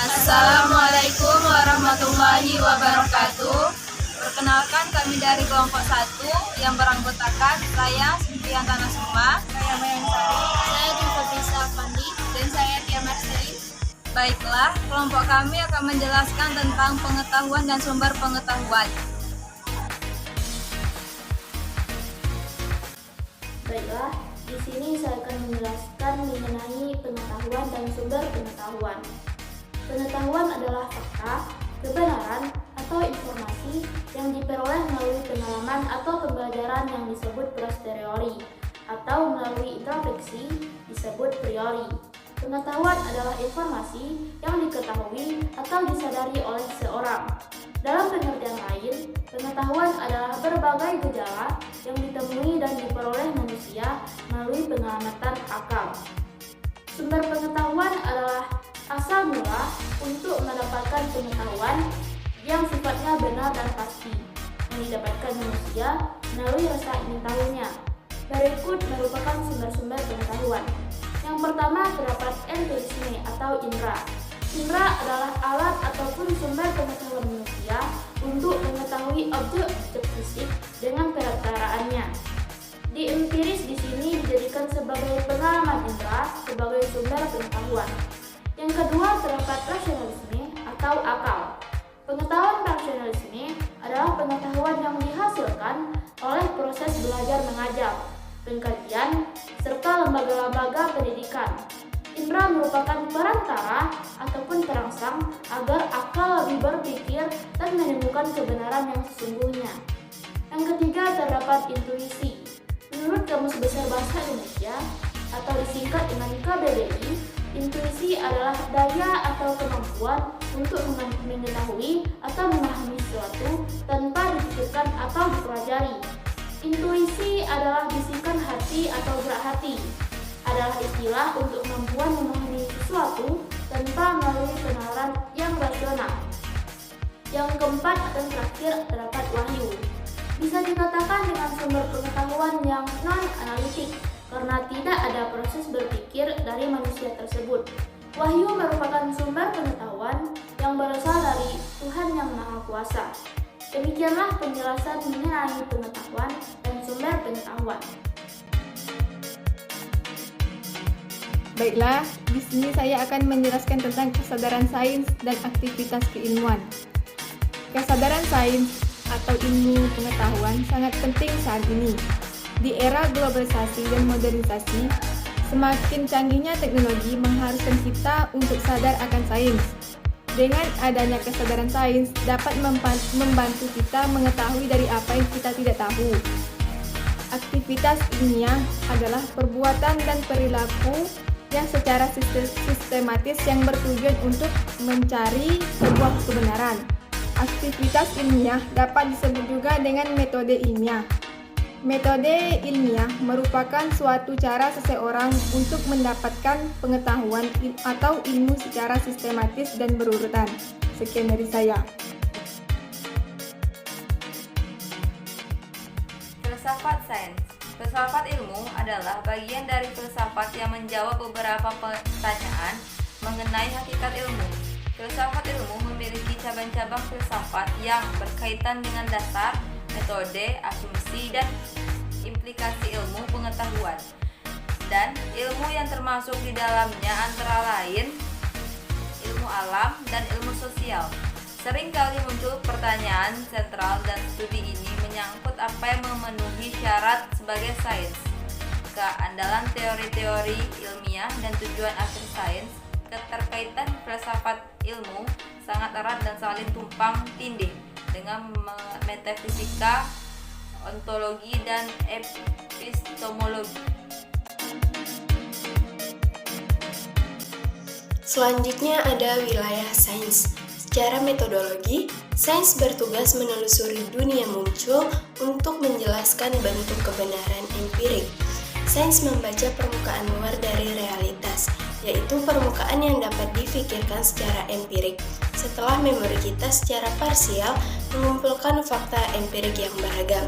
Assalamualaikum warahmatullahi wabarakatuh. Perkenalkan, kami dari kelompok 1 yang beranggotakan saya Sintian Tanasuma, saya Mayansari, saya Difabisa Afandi, dan saya Tia Marsari. Baiklah, kelompok kami akan menjelaskan tentang pengetahuan dan sumber pengetahuan. Baiklah, di sini saya akan menjelaskan mengenai pengetahuan dan sumber pengetahuan. Pengetahuan adalah fakta, kebenaran, atau informasi yang diperoleh melalui pengalaman atau pembelajaran yang disebut posteriori, atau melalui introspeksi disebut priori. Pengetahuan adalah informasi yang diketahui atau disadari oleh seseorang. Dalam pengertian lain, pengetahuan adalah berbagai gejala yang ditemui dan diperoleh manusia melalui pengamatan akal. Sumber pengetahuan adalah asal mula untuk mendapatkan pengetahuan yang sifatnya benar dan pasti, yang didapatkan manusia melalui rasa ingin tahunya. Berikut merupakan sumber-sumber pengetahuan. Yang pertama terdapat empirisme atau indera. Indera adalah alat ataupun sumber pengetahuan manusia untuk mengetahui objek-objek fisik dengan perataraannya. Di empiris di sini dijadikan sebagai pengalaman indera sebagai sumber pengetahuan. Yang kedua terdapat rasionalisme atau akal. Pengetahuan rasionalisme adalah pengetahuan yang dihasilkan oleh proses belajar mengajar, pengkajian, serta lembaga-lembaga pendidikan. Indera merupakan perantara ataupun perangsang agar akal lebih berpikir dan menemukan kebenaran yang sesungguhnya. Yang ketiga terdapat intuisi. Menurut Kamus Besar Bahasa Indonesia atau disingkat dengan KBBI, intuisi adalah daya atau kemampuan untuk mengetahui atau memahami sesuatu tanpa dipikirkan atau dipelajari. Intuisi adalah bisikan hati atau gerak hati. Adalah istilah untuk kemampuan memahami sesuatu tanpa melalui penalaran yang rasional. Yang keempat dan terakhir terdapat wahyu. Bisa dikatakan dengan sumber pengetahuan yang non-analitik karena tidak ada proses berpikir dari manusia tersebut. Wahyu merupakan sumber pengetahuan yang berasal dari Tuhan Yang Maha Kuasa. Demikianlah penjelasan mengenai pengetahuan dan sumber pengetahuan. Baiklah, di sini saya akan menjelaskan tentang kesadaran sains dan aktivitas keilmuan. Kesadaran sains atau ilmu pengetahuan sangat penting saat ini. Di era globalisasi dan modernisasi, semakin canggihnya teknologi mengharuskan kita untuk sadar akan sains. Dengan adanya kesadaran sains dapat membantu kita mengetahui dari apa yang kita tidak tahu. Aktivitas ilmiah adalah perbuatan dan perilaku yang secara sistematis yang bertujuan untuk mencari sebuah kebenaran. Aktivitas ilmiah dapat disebut juga dengan metode ilmiah. Metode ilmiah merupakan suatu cara seseorang untuk mendapatkan pengetahuan atau ilmu secara sistematis dan berurutan. Sekian dari saya. Filsafat sains. Filsafat ilmu adalah bagian dari filsafat yang menjawab beberapa pertanyaan mengenai hakikat ilmu. Filsafat ilmu memiliki cabang-cabang filsafat yang berkaitan dengan dasar, metode, asumsi, dan implikasi ilmu pengetahuan. Dan ilmu yang termasuk di dalamnya antara lain ilmu alam dan ilmu sosial. Seringkali muncul pertanyaan sentral dan studi ini menyangkut apa yang memenuhi syarat sebagai sains, keandalan teori-teori ilmiah dan tujuan akhir sains. Keterkaitan filsafat ilmu sangat erat dan saling tumpang tindih dengan metafisika, ontologi, dan epistemologi. Selanjutnya ada wilayah sains. Secara metodologi, sains bertugas menelusuri dunia muncul untuk menjelaskan bentuk kebenaran empirik. Sains membaca permukaan luar dari realitas, yaitu permukaan yang dapat difikirkan secara empirik. Setelah memori kita secara parsial mengumpulkan fakta empirik yang beragam,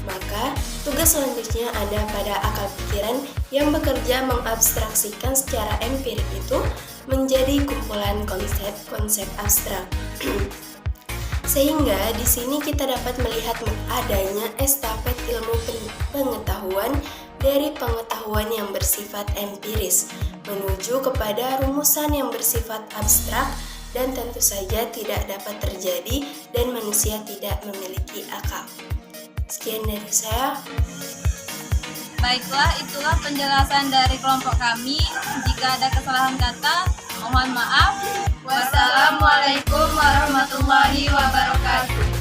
maka tugas selanjutnya ada pada akal pikiran yang bekerja mengabstraksikan secara empirik itu menjadi kumpulan konsep-konsep abstrak. Sehingga di sini kita dapat melihat adanya estafet ilmu pengetahuan dari pengetahuan yang bersifat empiris menuju kepada rumusan yang bersifat abstrak dan tentu saja tidak dapat terjadi dan manusia tidak memiliki akal. Sekian dari saya. Baiklah, itulah penjelasan dari kelompok kami. Jika ada kesalahan kata, mohon maaf. Wassalamualaikum warahmatullahi wabarakatuh.